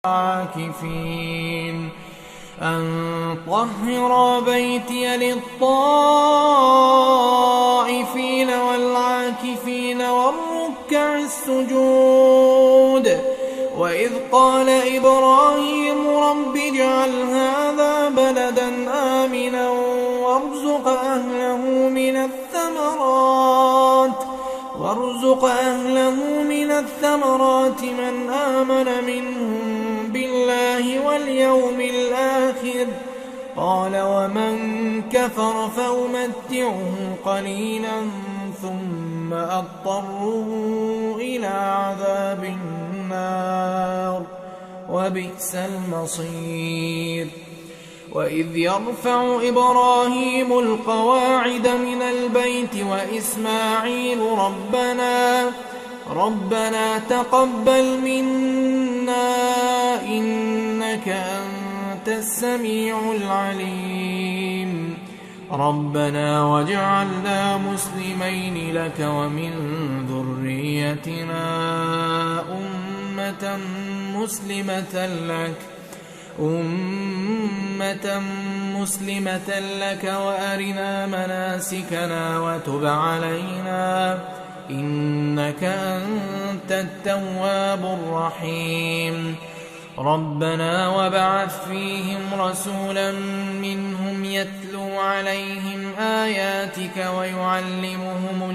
العاكفين أن طهر بيتي للطائفين والعاكفين والركع السجود. وإذ قال إبراهيم رب اجعل هذا بلدا آمنا وارزق أهله من الثمرات من آمن منهم بالله واليوم الآخر. قال ومن كفر فأمتعه قليلا ثم أضطره إلى عذاب النار وبئس المصير. وإذ يرفع إبراهيم القواعد من البيت وإسماعيل ربنا تقبل منا إنك أنت السميع العليم. ربنا واجعلنا مسلمين لك ومن ذريتنا أمة مسلمة لك وأرنا مناسكنا وتب علينا إنك أنت التواب الرحيم. ربنا وابعث فيهم رسولا منهم يتلو عليهم آياتك ويعلمهم